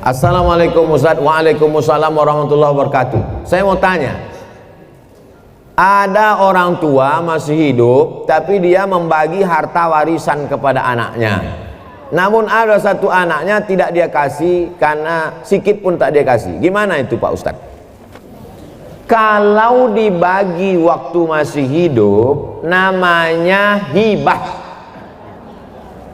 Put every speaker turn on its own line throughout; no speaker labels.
Assalamualaikum Ustaz. Waalaikumsalam warahmatullahi wabarakatuh. Saya mau tanya, ada orang tua masih hidup tapi dia membagi harta warisan kepada anaknya, namun ada satu anaknya tidak dia kasih karena sikit pun tak dia kasih. Gimana itu Pak Ustaz? Kalau dibagi waktu masih hidup namanya hibah.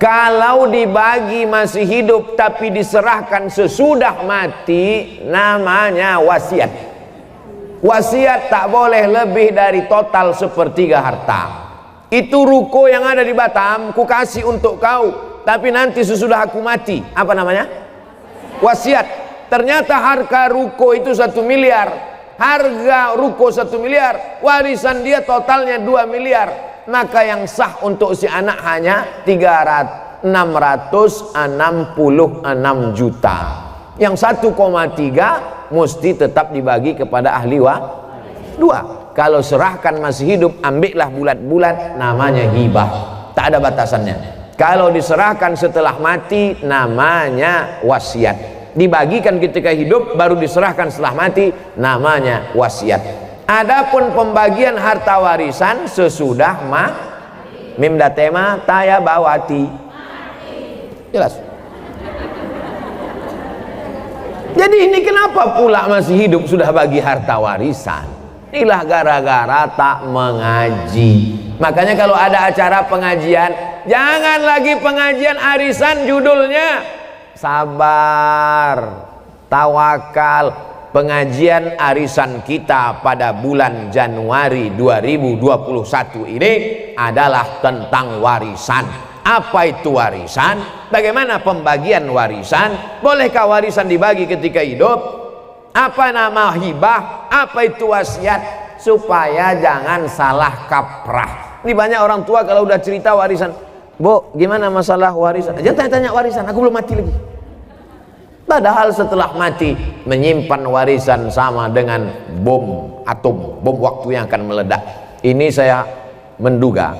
Kalau dibagi masih hidup tapi diserahkan sesudah mati namanya wasiat. Wasiat tak boleh lebih dari total sepertiga harta. Itu ruko yang ada di Batam, ku kasih untuk kau, tapi nanti sesudah aku mati, apa namanya? Wasiat. Ternyata harga ruko itu 1 miliar. Harga ruko 1 miliar, warisan dia totalnya 2 miliar. Maka yang sah untuk si anak hanya 666 juta. Yang 1,3 mesti tetap dibagi kepada ahli dua. Kalau serahkan masih hidup, ambillah bulat-bulat, namanya hibah, tak ada batasannya. Kalau diserahkan setelah mati namanya wasiat. Dibagikan ketika hidup baru diserahkan setelah mati namanya wasiat. Adapun pembagian harta warisan sesudah mim datema taya bawati. Jelas. Jadi ini kenapa pula masih hidup sudah bagi harta warisan? Inilah gara-gara tak mengaji. Makanya kalau ada acara pengajian, jangan lagi pengajian arisan, judulnya sabar, tawakal. Pengajian arisan kita pada bulan Januari 2021 ini adalah tentang warisan. Apa itu warisan? Bagaimana pembagian warisan? Bolehkah warisan dibagi ketika hidup? Apa nama hibah? Apa itu wasiat? Supaya jangan salah kaprah. Ini banyak orang tua kalau udah cerita warisan, Bu, gimana masalah warisan? Jangan tanya-tanya warisan, aku belum mati lagi. Padahal setelah mati menyimpan warisan sama dengan bom atom, bom waktu yang akan meledak. Ini saya menduga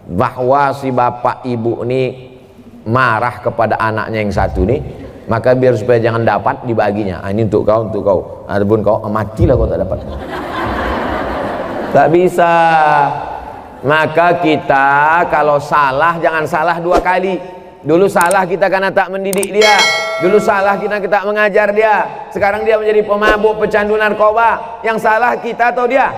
bahwa si bapak ibu ini marah kepada anaknya yang satu nih, maka biar supaya jangan dapat dibaginya. Ini untuk kau, untuk kau. Adapun kau matilah kau tak dapat. Tak bisa. Maka kita kalau salah jangan salah 2 kali. Dulu salah kita karena tak mendidik dia. Dulu salah kita mengajar dia. Sekarang dia menjadi pemabuk, pecandu narkoba. Yang salah kita atau dia?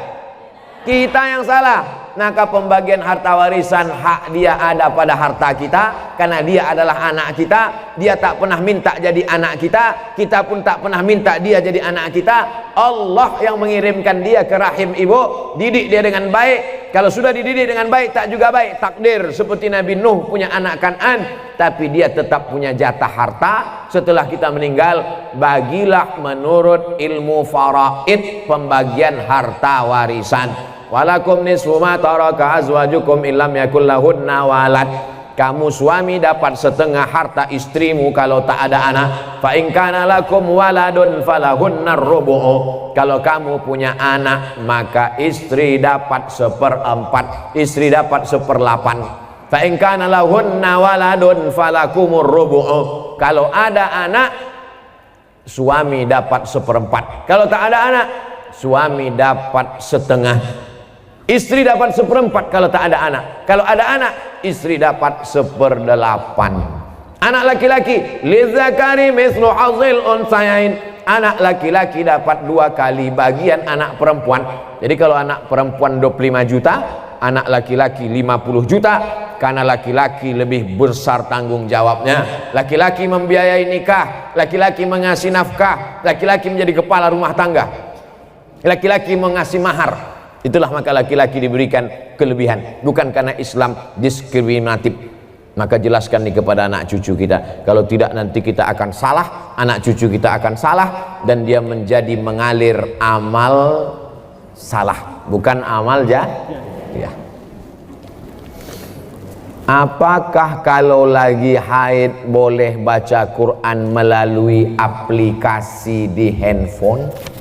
Kita yang salah. Maka pembagian harta warisan hak dia ada pada harta kita, karena dia adalah anak kita. Dia tak pernah minta jadi anak kita, kita pun tak pernah minta dia jadi anak kita. Allah yang mengirimkan dia ke rahim ibu. Didik dia dengan baik. Kalau sudah dididik dengan baik tak juga baik. Takdir seperti Nabi Nuh punya anak Kan'an, tapi dia tetap punya jatah harta setelah kita meninggal. Bagilah menurut ilmu faraid pembagian harta warisan. Walakum nisfu ma taraka azwajukum illam yakul lahunna walad. Kamu suami dapat setengah harta istrimu kalau tak ada anak. Fa in kana lakum waladun falahunnar rubu'u. Kalau kamu punya anak maka istri dapat 1/4, istri dapat 1/8. Fa in kana lahunna waladun falakumur rubu'u. Kalau ada anak suami dapat 1/4. Kalau tak ada anak suami dapat setengah. Istri dapat 1/4 kalau tak ada anak. Kalau ada anak, istri dapat 1/8. Anak laki-laki, lidzakari mislu hazil unsayain. Anak laki-laki dapat 2 kali bagian anak perempuan. Jadi kalau anak perempuan 25 juta, anak laki-laki 50 juta. Karena laki-laki lebih besar tanggung jawabnya. Laki-laki membiayai nikah, laki-laki mengasih nafkah, laki-laki menjadi kepala rumah tangga, laki-laki mengasih mahar. Itulah maka laki-laki diberikan kelebihan, bukan karena Islam diskriminatif. Maka jelaskan nih kepada anak cucu kita, kalau tidak nanti kita akan salah, anak cucu kita akan salah, dan dia menjadi mengalir amal salah, bukan amal ya. Apakah kalau lagi haid boleh baca Quran melalui aplikasi di handphone?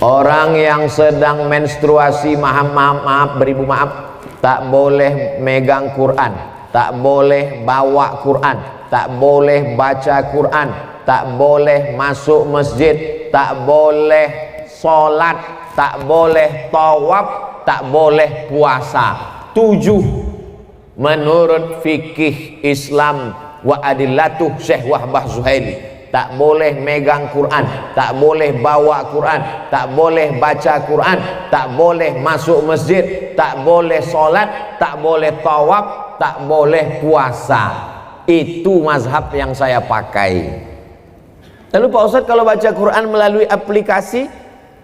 Orang yang sedang menstruasi, maaf, beribu maaf, tak boleh megang Quran, tak boleh bawa Quran, tak boleh baca Quran, tak boleh masuk masjid, tak boleh sholat, tak boleh tawaf, tak boleh puasa. 7 menurut fikih Islam wa adillatuh Syekh Wahbah Zuhaili. Tak boleh megang Quran, tak boleh bawa Quran, tak boleh baca Quran, tak boleh masuk masjid, tak boleh sholat, tak boleh tawaf, tak boleh puasa. Itu mazhab yang saya pakai. Lalu Pak Ustadz, kalau baca Quran melalui aplikasi,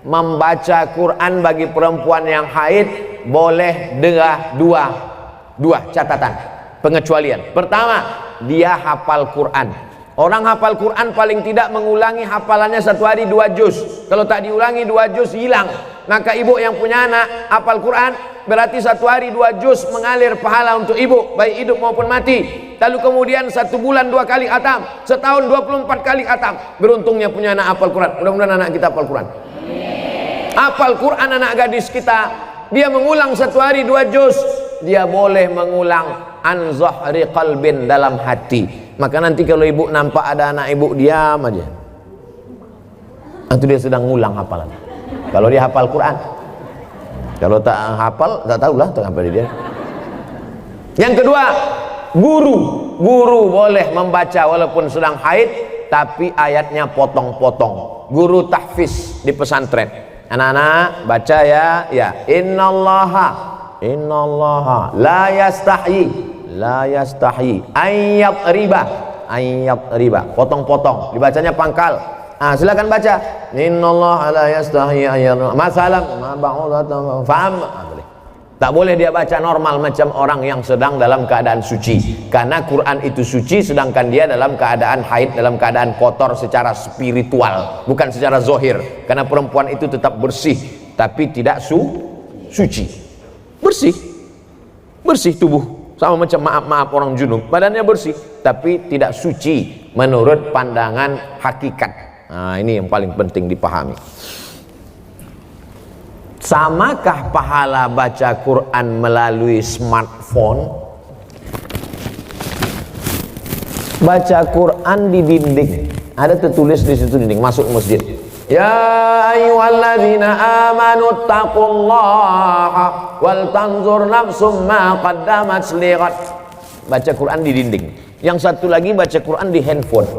membaca Quran bagi perempuan yang haid boleh dengan dua catatan pengecualian. Pertama, dia hafal Quran. Orang hafal Quran paling tidak mengulangi hafalannya 1 hari 2 juz. Kalau tak diulangi 2 juz hilang. Maka ibu yang punya anak hafal Quran, berarti 1 hari 2 juz mengalir pahala untuk ibu, baik hidup maupun mati. Lalu kemudian 1 bulan 2 kali khatam, setahun 24 kali khatam. Beruntungnya punya anak hafal Quran. Mudah-mudahan anak kita hafal Quran. Hafal Quran anak gadis kita, dia mengulang 1 hari 2 juz, dia boleh mengulang an zahri qalbin, dalam hati. Maka nanti kalau ibu nampak ada anak ibu, diam aja. Itu dia sedang ngulang hafalan. Kalau dia hafal Quran. Kalau tak hafal, tak tahulah tak apa dia. Yang kedua, guru boleh membaca walaupun sedang haid, tapi ayatnya potong-potong. Guru tahfiz di pesantren. Anak-anak baca ya. Innallaha la yastahyi ayyab riba, potong-potong, dibacanya pangkal. Silakan baca innallaha la yastahyi ayyab masalam ma ba'udatan fa'am. Tak boleh dia baca normal macam orang yang sedang dalam keadaan suci, karena Quran itu suci sedangkan dia dalam keadaan haid, dalam keadaan kotor secara spiritual, bukan secara zohir. Karena perempuan itu tetap bersih tapi tidak suci. Bersih tubuh, sama macam maaf orang junub, badannya bersih tapi tidak suci menurut pandangan hakikat. Ini yang paling penting dipahami. Samakah pahala baca Quran melalui smartphone? Baca Quran di dinding, ada tertulis di situ dinding, masuk masjid. Ya ayyuhalladzina amanu taqullaha wal tanzur nafsum ma qaddamat lighad. Baca Quran di dinding. Yang satu lagi baca Quran di handphone.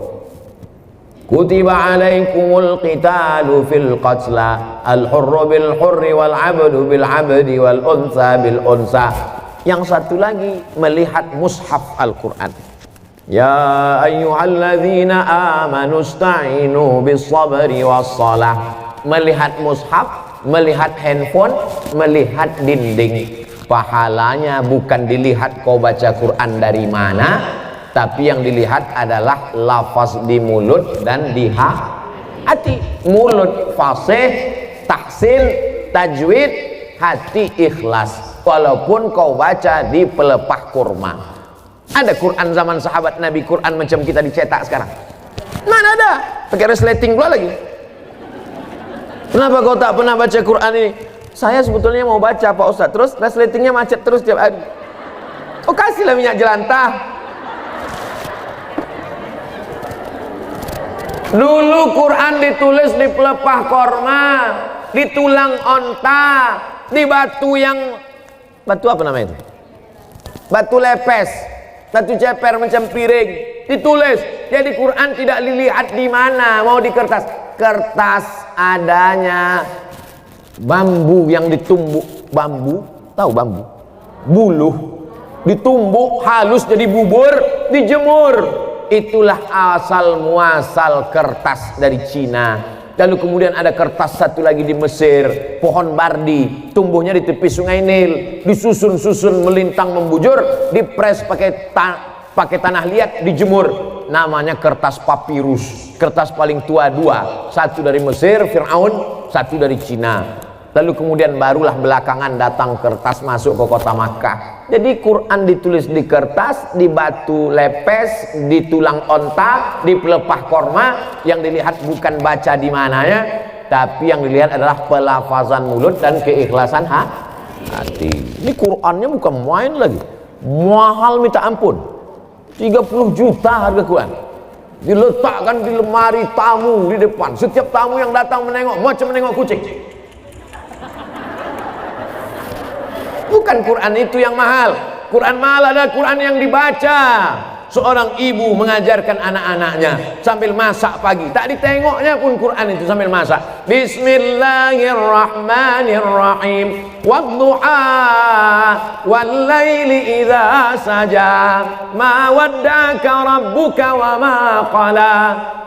Kutiba alaikumul qitalu fil qatla al-hurru bil hurri wal 'abdu bil 'abdi wal unsa bil unsa. Yang satu lagi melihat mushaf Al-Quran. Ya ayyuhalladzina amanu ista'inu bis sabri was salah. Melihat mushaf, melihat handphone, melihat dinding. Pahalanya bukan dilihat kau baca Quran dari mana, tapi yang dilihat adalah lafaz di mulut dan di hati. Mulut fasih, tahsin, tajwid, hati ikhlas. Walaupun kau baca di pelepah kurma. Ada Quran zaman sahabat Nabi, Quran macam kita dicetak sekarang? Mana ada? Pakai resleting pula lagi. Kenapa kau tak pernah baca Quran ini? Saya sebetulnya mau baca Pak Ustadz, terus resletingnya macet terus tiap hari. Oh, kasihlah minyak jelantah. Dulu Quran ditulis di pelepah korma, di tulang onta, di batu yang, batu apa namanya itu? Batu lepes, batu ceper macam piring, ditulis. Jadi Quran tidak dilihat di mana, mau di kertas. Kertas adanya bambu yang ditumbuk, bambu, tahu bambu? Buluh, ditumbuk halus jadi bubur, dijemur. Itulah asal muasal kertas dari Cina. Lalu kemudian ada kertas satu lagi di Mesir, pohon bardi, tumbuhnya di tepi sungai Nil, disusun-susun melintang membujur, dipres pakai tanah liat, dijemur. Namanya kertas papirus. Kertas paling tua dua, satu dari Mesir, Fir'aun, satu dari Cina. Lalu kemudian barulah belakangan datang kertas masuk ke kota Makkah. Jadi Quran ditulis di kertas, di batu lepes, di tulang onta, di pelepah korma. Yang dilihat bukan baca di mananya, tapi yang dilihat adalah pelafazan mulut dan keikhlasan hati. Ini Qurannya bukan main lagi, mahal minta ampun. 30 juta harga Quran. Diletakkan di lemari tamu di depan. Setiap tamu yang datang menengok macam menengok kucing. Bukan Quran itu yang mahal. Quran mahal adalah Quran yang dibaca. Seorang ibu mengajarkan anak-anaknya sambil masak pagi. Tak ditengoknya pun Quran itu sambil masak. Bismillahirrahmanirrahim. Wadduha wallaili idza saja. Ma wadda'aka rabbuka wa ma qala.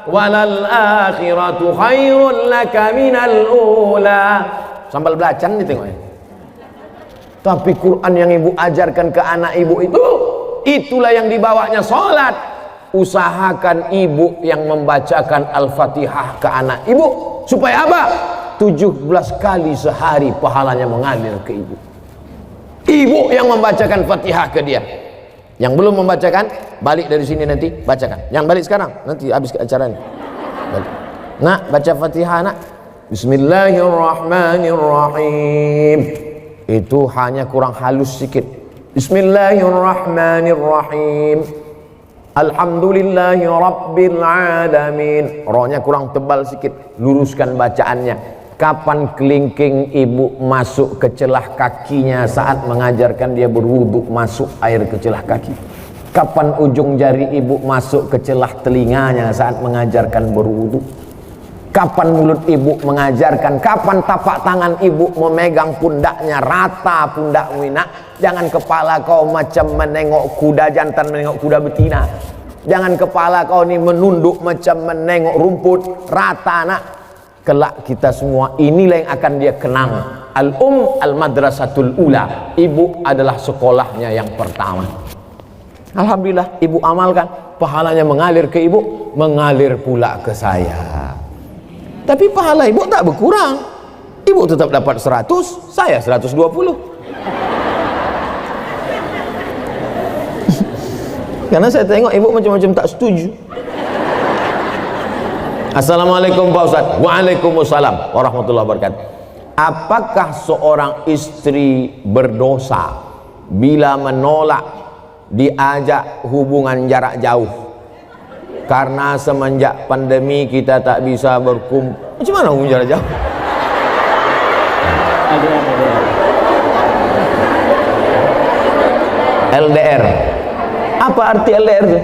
Walal akhiratu khairul laka minal ula. Sambal belacan ditengoknya. Tapi Quran yang ibu ajarkan ke anak ibu itu, itulah yang dibawanya sholat. Usahakan ibu yang membacakan Al-Fatihah ke anak ibu. Supaya apa? 17 kali sehari pahalanya mengalir ke ibu. Ibu yang membacakan Fatihah ke dia. Yang belum membacakan, balik dari sini nanti, bacakan. Yang balik sekarang, nanti habis acaranya. Balik. Nak, baca Fatihah nak. Bismillahirrahmanirrahim. Itu hanya kurang halus sedikit. Bismillahirrahmanirrahim. Alhamdulillahi rabbil alamin. Rohnya kurang tebal sedikit. Luruskan bacaannya. Kapan kelingking ibu masuk ke celah kakinya saat mengajarkan dia berwudu, masuk air ke celah kaki? Kapan ujung jari ibu masuk ke celah telinganya saat mengajarkan berwudu? Kapan mulut ibu mengajarkan? Kapan tapak tangan ibu memegang pundaknya? Rata pundakmu nak. Jangan kepala kau macam menengok kuda jantan menengok kuda betina. Jangan kepala kau ni menunduk macam menengok rumput. Rata nak. Kelak kita semua inilah yang akan dia kenang. Al-madrasatul ula. Ibu adalah sekolahnya yang pertama. Alhamdulillah ibu amalkan. Pahalanya mengalir ke ibu, mengalir pula ke saya. Tapi pahala ibu tak berkurang. Ibu tetap dapat 100, saya 120. Karena saya tengok ibu macam-macam tak setuju. Assalamualaikum Pak Ustaz. Waalaikumsalam warahmatullahi wabarakatuh. Apakah seorang istri berdosa bila menolak diajak hubungan jarak jauh? Karena semenjak pandemi kita tak bisa berkumpul. Macam mana hubungan jarak jauh? LDR. Apa arti LDR itu?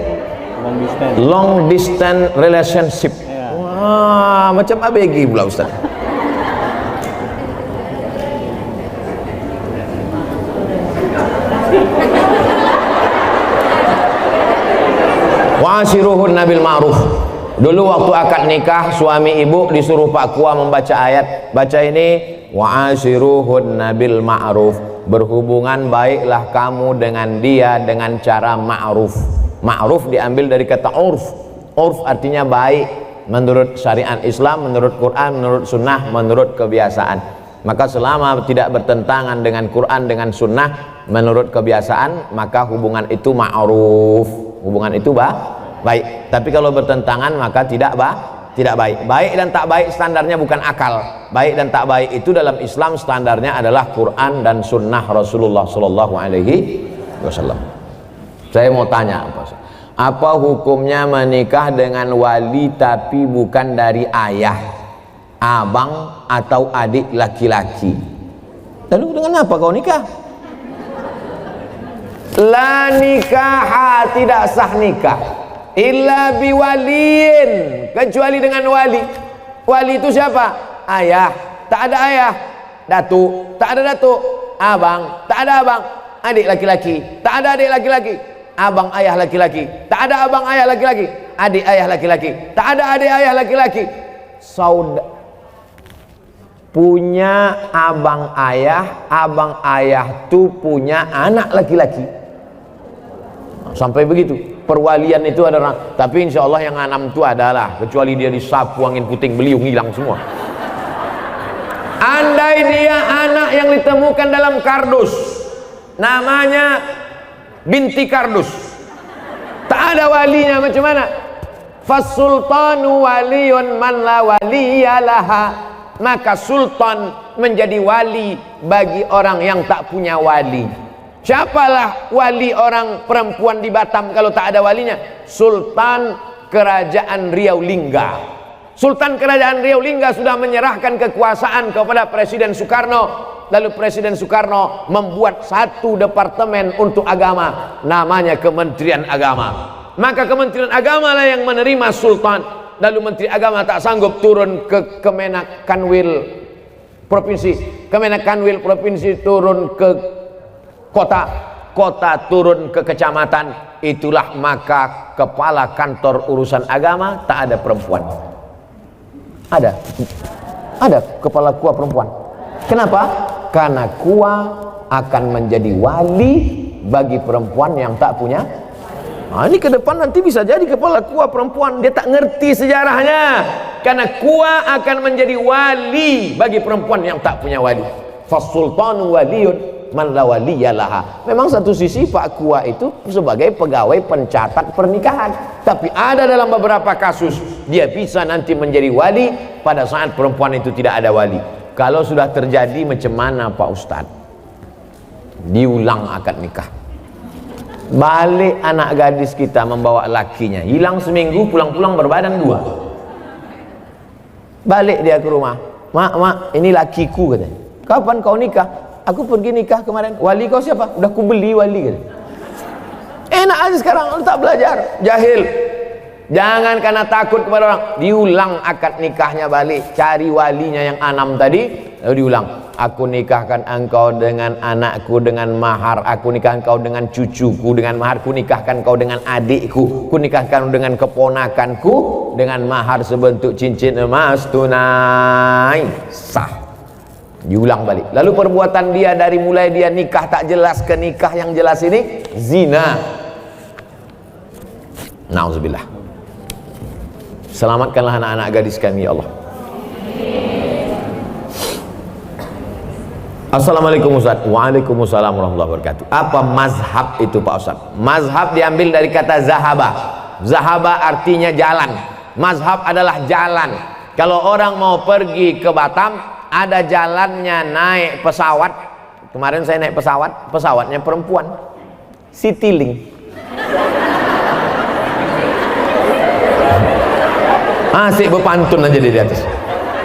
Long distance relationship. Wah, macam ABG pula Ustaz. Wa'ashiruhun nabil ma'ruf. Dulu waktu akad nikah suami ibu disuruh Pak Kua membaca ayat. Baca ini, wa'ashiruhun nabil ma'ruf. Berhubungan baiklah kamu dengan dia dengan cara ma'ruf. Ma'ruf diambil dari kata urf. Urf artinya baik menurut syariat Islam, menurut Quran, menurut sunnah, menurut kebiasaan. Maka selama tidak bertentangan dengan Quran, dengan sunnah, menurut kebiasaan, maka hubungan itu ma'ruf. Hubungan itu baik. Tapi kalau bertentangan maka tidak baik. Baik dan tak baik standarnya bukan akal. Baik dan tak baik itu dalam Islam standarnya adalah Quran dan sunnah Rasulullah Sallallahu Alaihi Wasallam. Saya mau tanya apa hukumnya menikah dengan wali tapi bukan dari ayah, abang atau adik laki-laki? Lalu dengan apa kau nikah? La nikaha, tidak sah nikah illa biwaliin, kecuali dengan wali. Wali itu siapa? Ayah, tak ada ayah. Datuk, tak ada datuk. Abang, tak ada abang. Adik laki-laki, tak ada adik laki-laki. Abang ayah laki-laki, tak ada abang ayah laki-laki. Adik ayah laki-laki, tak ada adik ayah laki-laki. Saudara punya abang ayah tu punya anak laki-laki. Sampai begitu perwalian itu ada orang. Tapi insya Allah yang 6 itu adalah, kecuali dia disapu angin puting beliung hilang semua. Andai dia anak yang ditemukan dalam kardus, namanya binti kardus, tak ada walinya, macam mana? Fasultanu waliyun man la waliyalaha. Maka sultan menjadi wali bagi orang yang tak punya wali. Siapalah wali orang perempuan di Batam kalau tak ada walinya? Sultan Kerajaan Riau Lingga. Sultan Kerajaan Riau Lingga sudah menyerahkan kekuasaan kepada Presiden Soekarno. Lalu Presiden Soekarno membuat satu departemen untuk agama, namanya Kementerian Agama. Maka Kementerian Agama lah yang menerima Sultan. Lalu Menteri Agama tak sanggup turun ke Kemenak Kanwil Provinsi, Kemenak Kanwil Provinsi turun ke kota, kota turun ke kecamatan. Itulah maka kepala kantor urusan agama tak ada perempuan. Ada kepala KUA perempuan. Kenapa? Karena KUA akan menjadi wali bagi perempuan yang tak punya. Nah, ini ke depan nanti bisa jadi kepala KUA perempuan. Dia tak ngerti sejarahnya. Karena KUA akan menjadi wali bagi perempuan yang tak punya wali. Fasultanu waliyun man la waliyalaha. Memang satu sisi Pak KUA itu sebagai pegawai pencatat pernikahan, tapi ada dalam beberapa kasus dia bisa nanti menjadi wali pada saat perempuan itu tidak ada wali. Kalau sudah terjadi macam mana Pak Ustadz? Diulang akad nikah. Balik anak gadis kita membawa lakinya, hilang seminggu, pulang-pulang berbadan 2. Balik dia ke rumah, mak, ini lakiku katanya. Kapan kau nikah? Aku pergi nikah kemarin. Wali kau siapa? Udah ku beli wali katanya. Enak aja sekarang, lu tak belajar, jahil. Jangan karena takut kepada orang, diulang akad nikahnya balik, cari walinya yang 6 tadi, lalu diulang. Aku nikahkan engkau dengan anakku dengan mahar, aku nikahkan kau dengan cucuku dengan mahar, ku nikahkan kau dengan adikku, ku nikahkan dengan keponakanku dengan mahar sebentuk cincin emas tunai. Sah. Diulang balik. Lalu perbuatan dia dari mulai dia nikah tak jelas ke nikah yang jelas ini zina. Nauzubillah. Selamatkanlah anak-anak gadis kami ya Allah. Assalamualaikum Ustaz. Waalaikumsalam warahmatullahi wabarakatuh. Apa mazhab itu Pak Ustaz? Mazhab diambil dari kata zahaba. Zahaba artinya jalan. Mazhab adalah jalan. Kalau orang mau pergi ke Batam, ada jalannya naik pesawat. Kemarin saya naik pesawat, pesawatnya perempuan, Citylink. Asik berpantun aja dia di atas.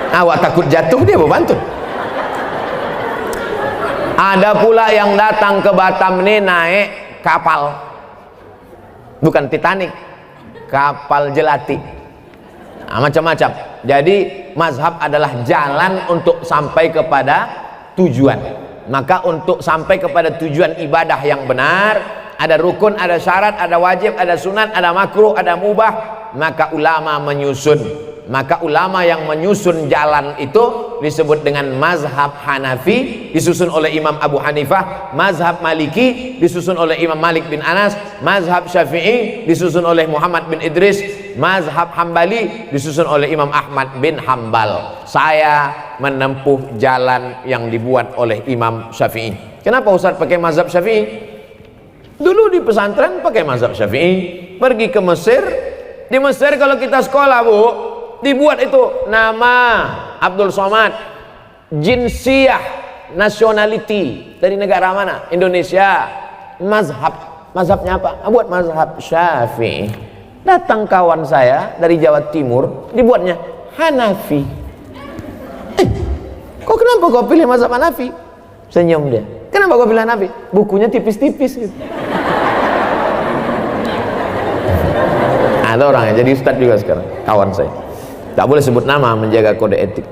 Awak takut jatuh, dia berpantun. Ada pula yang datang ke Batam ini naik kapal, bukan Titanic, kapal jelati. Nah, macam-macam. Jadi mazhab adalah jalan untuk sampai kepada tujuan. Maka untuk sampai kepada tujuan ibadah yang benar, ada rukun, ada syarat, ada wajib, ada sunat, ada makruh, ada mubah. Maka ulama menyusun. Maka ulama yang menyusun jalan itu disebut dengan mazhab Hanafi, disusun oleh Imam Abu Hanifah. Mazhab Maliki disusun oleh Imam Malik bin Anas. Mazhab Syafi'i disusun oleh Muhammad bin Idris. Mazhab Hambali disusun oleh Imam Ahmad bin Hambal. Saya menempuh jalan yang dibuat oleh Imam Syafi'i. Kenapa Ustaz pakai mazhab Syafi'i? Dulu di pesantren pakai mazhab Syafi'i. Pergi ke Mesir, di Mesir kalau kita sekolah Bu, dibuat itu nama Abdul Somad, jinsiyah, nationality, dari negara mana? Indonesia. Mazhabnya apa? Buat mazhab Syafi'i. Datang kawan saya dari Jawa Timur, dibuatnya Hanafi. Kok kenapa kau pilih mazhab Hanafi? Senyum dia. Kenapa kau pilih Hanafi? Bukunya tipis-tipis gitu. Ada orang yang jadi ustadz juga sekarang, kawan saya. Tak boleh sebut nama, menjaga kode etik.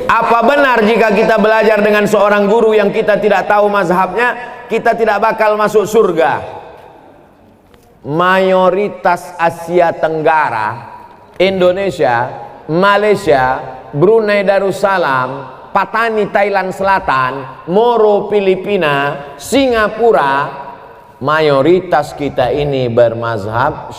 Apa benar jika kita belajar dengan seorang guru yang kita tidak tahu mazhabnya, kita tidak bakal masuk surga? Mayoritas Asia Tenggara, Indonesia, Malaysia, Brunei Darussalam, Patani Thailand Selatan, Moro Filipina, Singapura, mayoritas kita ini bermazhab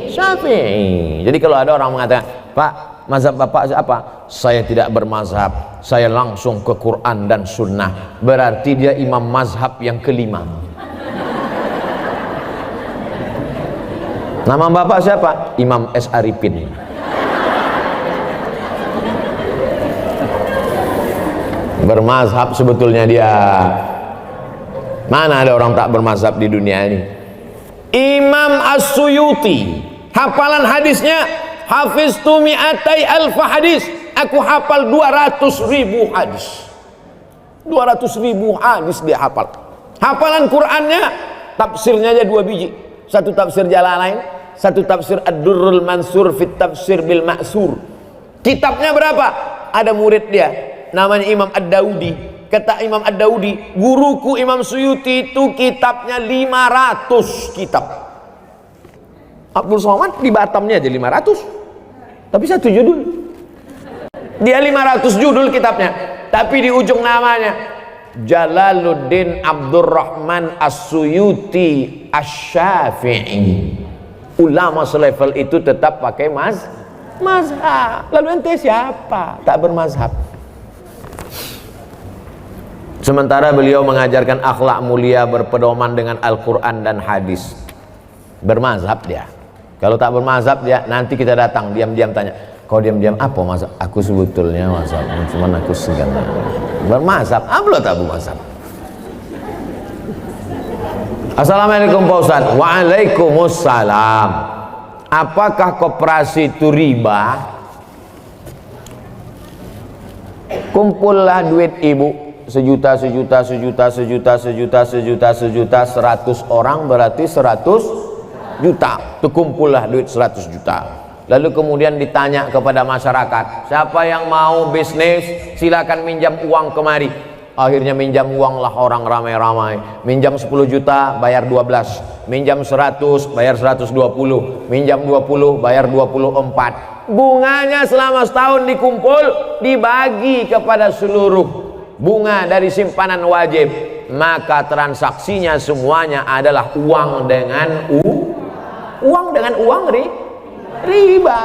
Syafi'i. Jadi kalau ada orang mengatakan, Pak, mazhab Bapak apa? Saya tidak bermazhab, saya langsung ke Quran dan Sunnah. Berarti dia imam mazhab yang kelima. Nama Bapak siapa? Imam S. Arifin. Bermazhab sebetulnya dia. Mana ada orang tak bermazhab di dunia ini? Imam As-Suyuti, hafalan hadisnya, hafiztu mi'atai alfa hadis, aku hafal 200.000 hadis. 200.000 hadis dia hafal. Hafalan Qur'annya, tafsirnya aja 2 biji. Satu tafsir Jalalain, satu tafsir Ad-Durrul Mansur fit tafsir bil Ma'sur. Kitabnya berapa? Ada murid dia, namanya Imam Ad-Daudi. Kata Imam Ad-Daudi, guruku Imam Suyuti itu kitabnya 500 kitab. Abdul Somad di Batamnya aja 500, tapi satu judul. Dia 500 judul kitabnya, tapi di ujung namanya Jalaluddin Abdurrahman As-Suyuti Asy-Syafi'i. Ulama selevel itu tetap pakai mazhab. Lalu ente siapa tak bermazhab? Sementara beliau mengajarkan akhlak mulia berpedoman dengan Al-Quran dan hadis. Bermazhab dia. Kalau tak bermazhab dia, nanti kita datang diam-diam tanya, kau diam-diam apa mazhab? Aku sebetulnya mazhab, cuman aku segan. Bermazhab, belum tak bermazhab. Assalamualaikum Pak Ustaz. Waalaikumsalam. Apakah koperasi itu riba? Kumpullah duit ibu, sejuta, 100 orang berarti 100 juta. Terkumpullah duit 100 juta. Lalu kemudian ditanya kepada masyarakat, siapa yang mau bisnis silakan minjam uang kemari. Akhirnya minjam uang lah orang ramai-ramai. Minjam 10 juta bayar 12, minjam 100 bayar 120, minjam 20 bayar 24. Bunganya selama setahun dikumpul, dibagi kepada seluruh bunga dari simpanan wajib, maka transaksinya semuanya adalah uang dengan uang riba.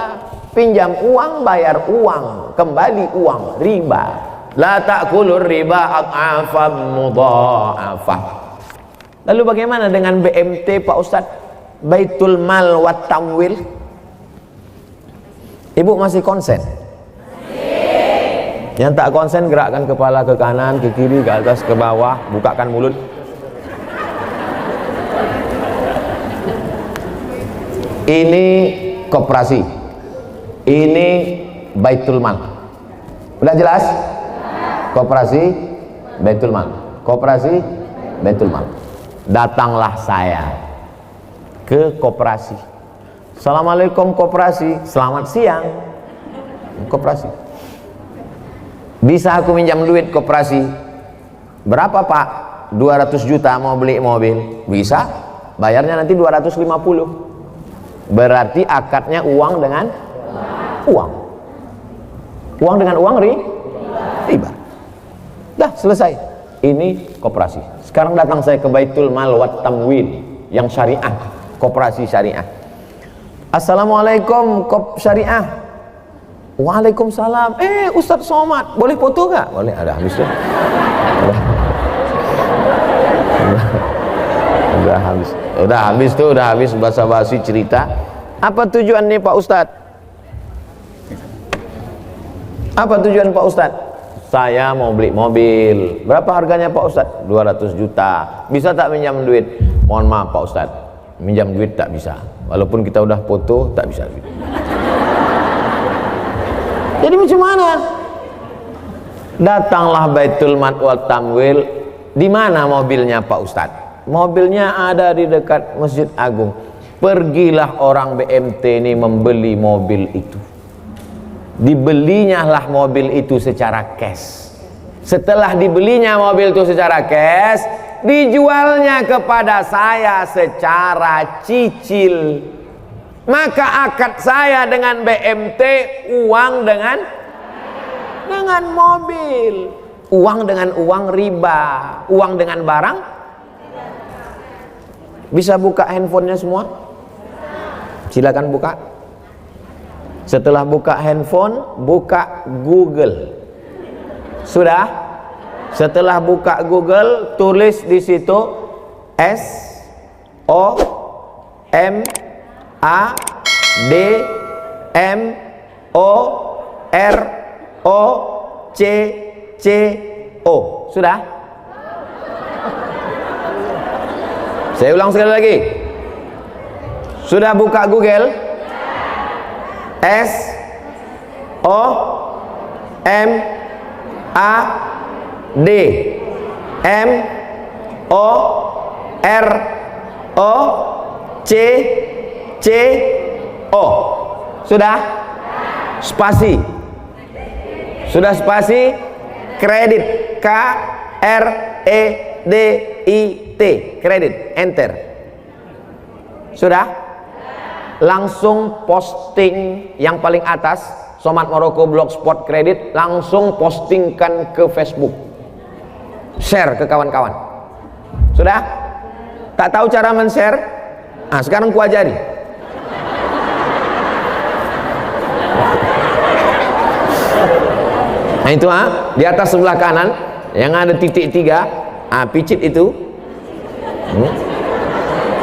Pinjam uang, bayar uang, kembali uang, riba. La ta'kulur riba ad'afan mudha'afah. Lalu bagaimana dengan BMT Pak Ustadz? Baitul Mal wat Tamwil. Ibu masih konsen? Yang tak konsen gerakkan kepala ke kanan, ke kiri, ke atas, ke bawah, bukakan mulut. Ini koperasi, ini Baitul Mal. Udah jelas? Koperasi Baitul Mal, koperasi Baitul Mal. Datanglah saya ke koperasi. Assalamualaikum koperasi, selamat siang. Koperasi, bisa aku minjam duit koperasi? Berapa Pak? 200 juta mau beli mobil. Bisa, bayarnya nanti 250. Berarti akadnya uang dengan uang. Uang dengan uang riba. Dah selesai. Ini koperasi. Sekarang datang saya ke Baitul Mal wat Tamwil yang syariah, koperasi syariah. Assalamualaikum kop syariah. Waalaikumsalam. Ustadz Somad, boleh foto gak? Boleh, ada habis tuh. Udah habis basa-basi cerita. Apa tujuannya Pak Ustadz? Apa tujuan Pak Ustadz? Saya mau beli mobil. Berapa harganya Pak Ustadz? 200 juta. Bisa tak minjam duit? Mohon maaf Pak Ustadz, minjam duit tak bisa. Walaupun kita udah foto, tak bisa. Jadi macam mana? Datanglah Baitul Mal wat Tamwil. Di mana mobilnya Pak Ustadz? Mobilnya ada di dekat Masjid Agung. Pergilah orang BMT ini membeli mobil itu. Dibelinya lah mobil itu secara cash. Setelah dibelinya mobil itu secara cash, dijualnya kepada saya secara cicil. Maka akad saya dengan BMT uang dengan mobil, uang dengan uang riba, uang dengan barang. Bisa buka handphonenya semua? Silakan buka. Setelah buka handphone, buka Google. Sudah? Setelah buka Google, tulis di situ SOMADMOROCCO. Sudah? Saya ulang sekali lagi. Sudah buka Google? S O M A D M O R O C C O. Sudah? Spasi. Sudah spasi? Kredit. K R E D I T. Kredit. Enter. Sudah? Langsung posting yang paling atas, Somad Maroko Blogspot Kredit, langsung postingkan ke Facebook, share ke kawan-kawan. Sudah? Tak tahu cara men-share? Nah, sekarang ku ajari. Nah itu di atas sebelah kanan yang ada titik 3, picit itu.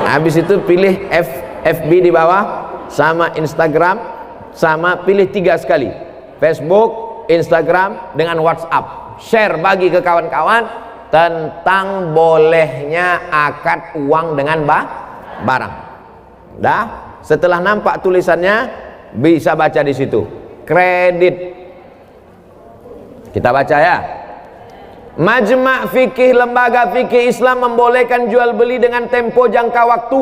Habis itu pilih FB di bawah, sama Instagram, sama pilih 3 sekali, Facebook, Instagram dengan WhatsApp. Share, bagi ke kawan-kawan tentang bolehnya akad uang dengan barang. Dah, setelah nampak tulisannya bisa baca di situ. Kredit. Kita baca ya. Majma' fikih, lembaga fikih Islam membolehkan jual beli dengan tempo jangka waktu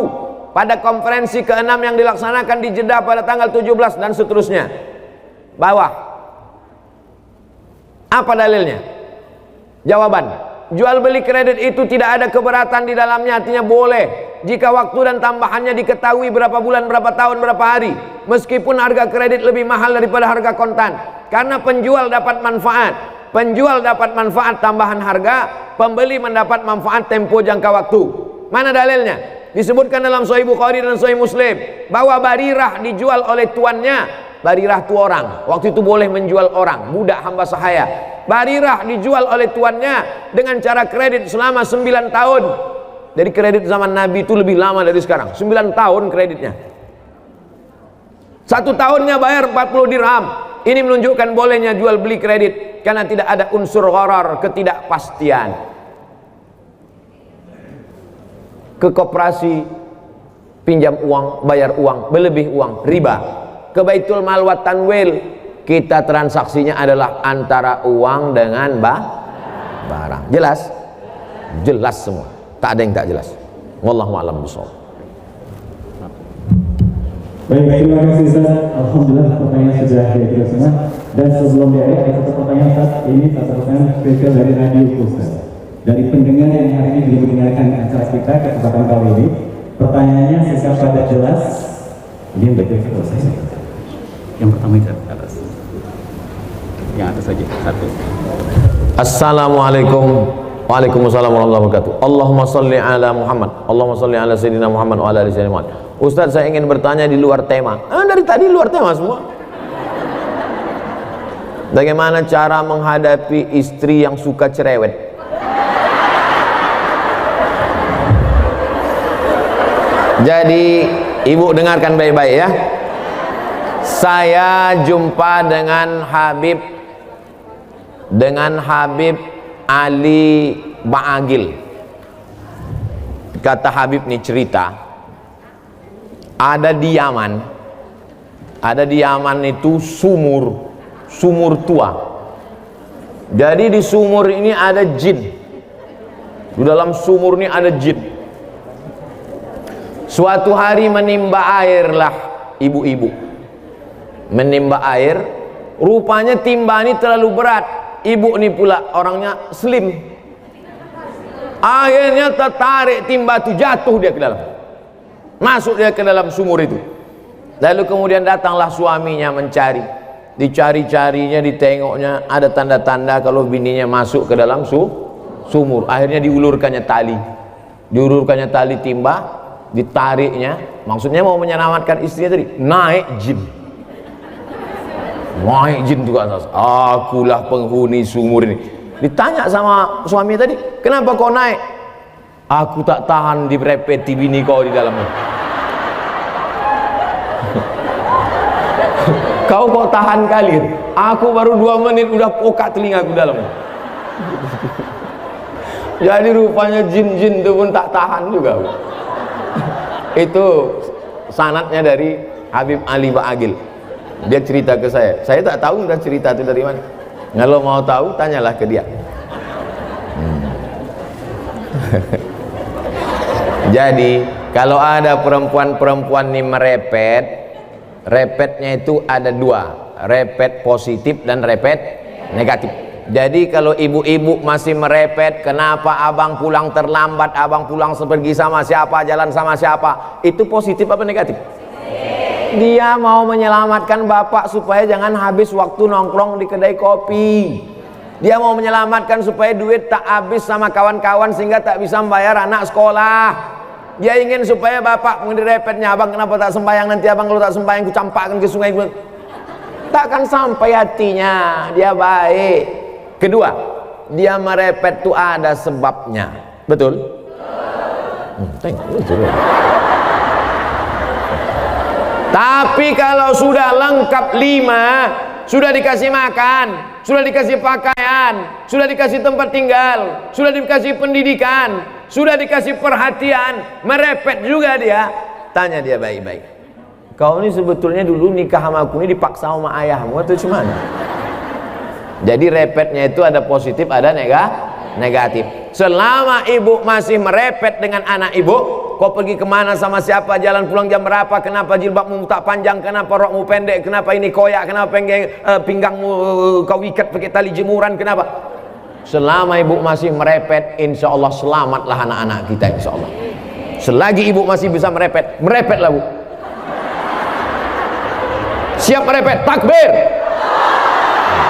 pada konferensi ke-6 yang dilaksanakan di Jeddah pada tanggal 17 dan seterusnya. Bawah. Apa dalilnya? Jawaban, jual beli kredit itu tidak ada keberatan di dalamnya, artinya boleh jika waktu dan tambahannya diketahui berapa bulan, berapa tahun, berapa hari, meskipun harga kredit lebih mahal daripada harga kontan, karena penjual dapat manfaat. Penjual dapat manfaat tambahan harga, pembeli mendapat manfaat tempo jangka waktu. Mana dalilnya? Disebutkan dalam Sahih Bukhari dan Sahih Muslim bahwa Barirah dijual oleh tuannya. Barirah itu orang, waktu itu boleh menjual orang, budak hamba sahaya. Barirah dijual oleh tuannya dengan cara kredit selama 9 tahun. Jadi kredit zaman Nabi itu lebih lama dari sekarang. 9 tahun kreditnya. 1 tahunnya bayar 40 dirham. Ini menunjukkan bolehnya jual beli kredit karena tidak ada unsur gharar, ketidakpastian. Ke koperasi pinjam uang, bayar uang, berlebih uang, riba. Ke Baitul Mal wa Tanwil, kita transaksinya adalah antara uang dengan barang. Jelas? Jelas semua. Tak ada yang tak jelas. Wallahu a'lam bishawab.
Baik, terima kasih Ustaz. Alhamdulillah pertanyaan sudah dijawab semua. Dan sebelum diakhiri ada satu pertanyaan Ustaz. Ini satu pertanyaan spesial dari Radio Ustaz. Dari pendengar yang hari ini belum mendengarkan acara kita kesempatan kali ini. Pertanyaannya singkat padat jelas. Ini yang betul Ustaz. Yang pertama itu atas. Yang atas saja satu.
Assalamualaikum. Waalaikumsalam warahmatullahi wabarakatuh. Allahumma salli ala Muhammad. Allahumma salli ala Sayyidina Muhammad wa ala ali Sayyidina Muhammad. Ustaz, saya ingin bertanya di luar tema. Dari tadi luar tema semua. Bagaimana cara menghadapi istri yang suka cerewet? Jadi ibu dengarkan baik-baik ya. Saya jumpa dengan Habib Ali Ba'agil. Kata Habib nih cerita, ada di Yaman itu sumur tua. Jadi di sumur ini ada jin. Di dalam sumur ini ada jin. Suatu hari menimba airlah ibu-ibu. Menimba air, rupanya timba ini terlalu berat. Ibu ini pula orangnya slim. Akhirnya tertarik timba itu, jatuh dia ke dalam. Masuk dia ke dalam sumur itu. Lalu kemudian datanglah suaminya mencari. Dicari-carinya, ditengoknya, ada tanda-tanda kalau bininya masuk ke dalam sumur. Akhirnya diulurkannya tali. Diulurkannya tali timba, ditariknya. Maksudnya mau menyelamatkan istrinya tadi. Naik jin. Naik jin juga. Akulah penghuni sumur ini. Ditanya sama suami tadi, kenapa kau naik? Aku tak tahan direpeti bini kau di dalamnya. Kau kok tahan kali? Aku baru 2 menit udah pokak telingaku dalamnya. Jadi rupanya jin-jin itu pun tak tahan juga. Itu sanadnya dari Habib Ali Ba'agil. Dia cerita ke saya tak tahu udah cerita itu dari mana. Kalau mau tahu tanyalah ke dia. Jadi kalau ada perempuan-perempuan ini merepet, repetnya itu ada dua, repet positif dan repet negatif. Jadi kalau ibu-ibu masih merepet, kenapa abang pulang terlambat, abang pulang pergi sama siapa, jalan sama siapa, itu positif apa negatif? Dia mau menyelamatkan bapak supaya jangan habis waktu nongkrong di kedai kopi. Dia mau menyelamatkan supaya duit tak habis sama kawan-kawan sehingga tak bisa membayar anak sekolah. Dia ingin supaya bapak mendirepetnya, abang kenapa tak sembahyang, nanti abang kalau tak sembahyang ku campakkan ke sungai. Takkan sampai hatinya. Dia baik. Kedua, dia merepet itu ada sebabnya. Betul? Betul. Tapi kalau sudah lengkap 5, sudah dikasih makan, sudah dikasih pakaian, sudah dikasih tempat tinggal, sudah dikasih pendidikan, sudah dikasih perhatian, merepet juga dia. Tanya dia baik-baik, kau ini sebetulnya dulu nikah sama aku ini dipaksa sama ayahmu atau gimana? Jadi repetnya itu ada positif, ada negatif. Selama ibu masih merepet dengan anak ibu, kau pergi kemana sama siapa, jalan pulang jam berapa, kenapa jilbabmu tak panjang, kenapa rokmu pendek, kenapa ini koyak, kenapa pinggangmu kau ikat pakai tali jemuran, kenapa? Selama ibu masih merepet, insya Allah selamatlah anak-anak kita, insya Allah. Selagi ibu masih bisa merepet, merepetlah bu. Siap merepet, takbir.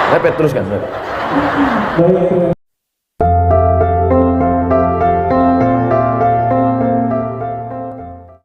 Repet teruskan.
Baik.